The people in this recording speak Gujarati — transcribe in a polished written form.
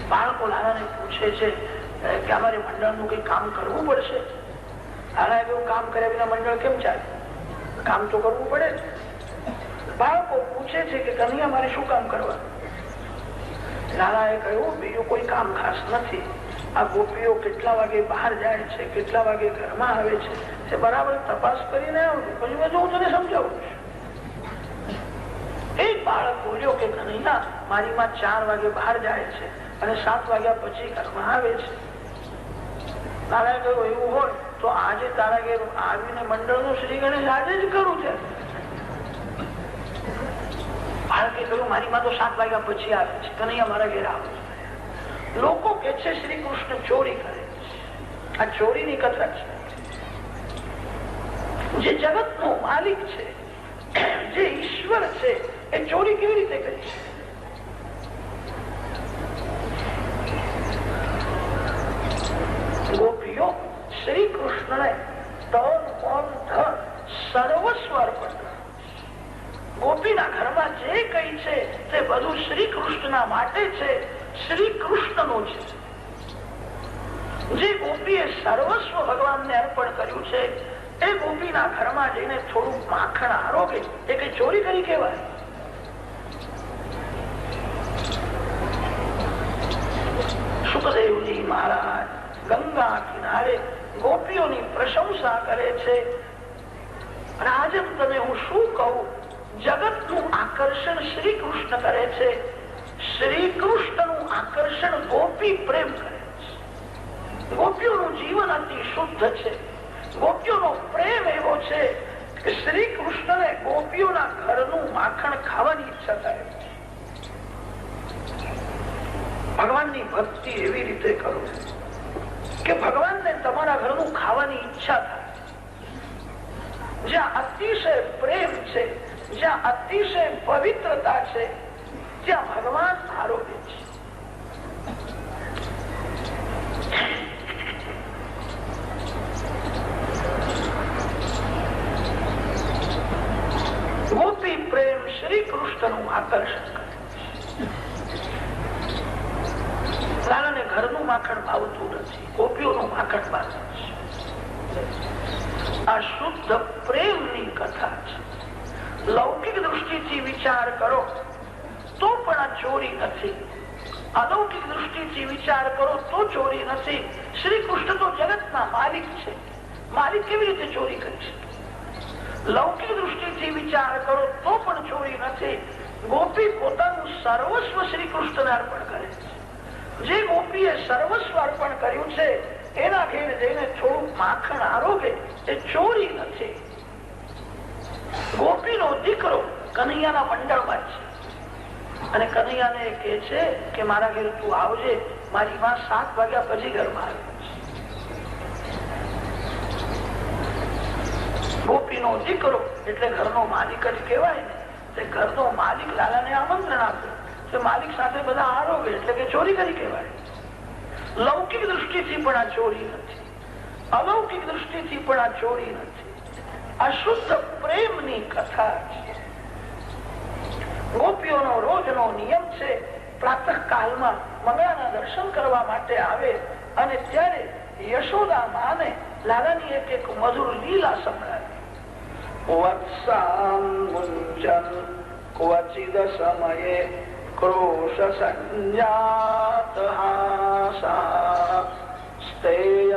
બાળકો લાલાને પૂછે છે કે અમારે મંડળનું કઈ કામ કરવું પડશે. લાલા એવું કામ કર્યા વિના મંડળ કેમ ચાલે? કામ તો કરવું પડે. બાળકો પૂછે છે કે કન્હૈયા મારે શું કામ કરવા? લાલાએ કહ્યું બીજું કોઈ કામ ખાસ નથી. આ ગોપીઓ કેટલા વાગે બહાર જાય છે, કેટલા વાગે ઘરમાં આવે છે, તે બરાબર તપાસ કરીને આવજો. પછી બધું હું તને સમજાવું છું. એક બાળક બોલ્યો કે કન્હૈયા મારી માં 4 વાગે બહાર જાય છે અને 7 વાગ્યા પછી ઘરમાં આવે છે. લાલાએ કહ્યું એવું હોય તો આજે તારા ઘેર આવીને મંડળનું શ્રી ગણેશ આજે જ કરું છે. બાળકે કહ્યું મારી માં તો 7 વાગ્યા પછી આવે છે, કન્હૈયા મારા ઘેર આવે છે. લોકો કે છે શ્રી કૃષ્ણ ચોરી કરે. આ ચોરીની કથા છે. જે જગત નો માલિક છે, જે ઈશ્વર છે, એ ચોરી કેવી રીતે કરી છે? ગોપીઓ શ્રી કૃષ્ણને તન મન ધન સર્વસ્વ અર્પણ કરે. ગોપીના ઘરમાં જે કઈ છે તે બધું શ્રી કૃષ્ણના માટે છે, શ્રી કૃષ્ણનું છે. જે ગોપીએ સર્વસ્વ ભગવાનને અર્પણ કર્યું છે એ ગોપીના ઘરમાં જઈને થોડું માખણ આરોગે એ કઈ ચોરી કરી કહેવાય? સુખદેવજી મહારાજ ગંગા કિનારે ગોપીઓની પ્રશંસા કરે છે. રાજન તને હું શું કહું, જગતનું આકર્ષણ શ્રી કૃષ્ણ કરે છે. શ્રી કૃષ્ણનું આકર્ષણ ગોપી પ્રેમ કરે છે. ગોપીઓનું જીવન અતિ શુદ્ધ છે. ગોપીઓનો પ્રેમ એવો છે કે શ્રી કૃષ્ણને ગોપીઓના ઘરનું માખણ ખાવાની ઈચ્છા થાય. ભગવાનની ભક્તિ એવી રીતે કરો કે ભગવાનને તમારા ઘરનું ખાવાની ઈચ્છા થાય. જ્યાં અતિશય પ્રેમ છે, જ્યાં અતિશય પવિત્રતા છે, ત્યાં ભગવાન આરોગ્ય છે. ગોપી પ્રેમ શ્રી કૃષ્ણનું આકર્ષણ કરે. લાલાને ઘરનું માખણ ભાવતું નથી, ગોપીઓનું માખણ ભાવે છે. આ શુદ્ધ પ્રેમની કથા છે. લૌકિક દૃષ્ટિથી વિચાર કરો તો પણ આ ચોરી નથી. અલૌકિક દૃષ્ટિથી વિચાર કરો તો ચોરી નથી. શ્રી કૃષ્ણ તો જગતના માલિક છે. માલિક કેવી રીતે ચોરી કરી શકે? લૌકિક દૃષ્ટિથી વિચાર કરો તો પણ ચોરી નથી. ગોપી પોતાનું સર્વસ્વ શ્રી કૃષ્ણને અર્પણ કરે છે. જે ગોપીએ સર્વસ્વ અર્પણ કર્યું છે એના ઘેર જઈને થોડું માખણ આરોગે એ ચોરી નથી. ગોપીનો દીકરો કન્હૈયાના મંડળમાં છે અને કન્હૈયાને કહે છે કે મારા ઘેર તું આવજે, મારી માં 7 વાગ્યા પછી ઘરમાં આવે. ગોપીનો દીકરો એટલે ઘરનો માલિક જ કહેવાય ને. તે ઘરનો માલિક લાલાને આમંત્રણ આપ્યું તો માલિક સાથે બધા આરોગે એટલે કે ચોરી કરી કહેવાય. લૌકિક દૃષ્ટિથી પણ આ ચોરી નથી, અલૌકિક દૃષ્ટિથી પણ આ ચોરી નથી. આ શુદ્ધ પ્રેમની કથા છે. ગોપીઓનો રોજનો નિયમ છે પ્રાતઃ કાળમાં મંગળાના દર્શન કરવા માટે આવે અને ત્યારે યશોદા માને લાલાની એક મધુર લીલા સંભળાવી. વત્સામ મુંજન ક્વચિદ સમયે ક્રોશ સંજાત હાસા સ્તેય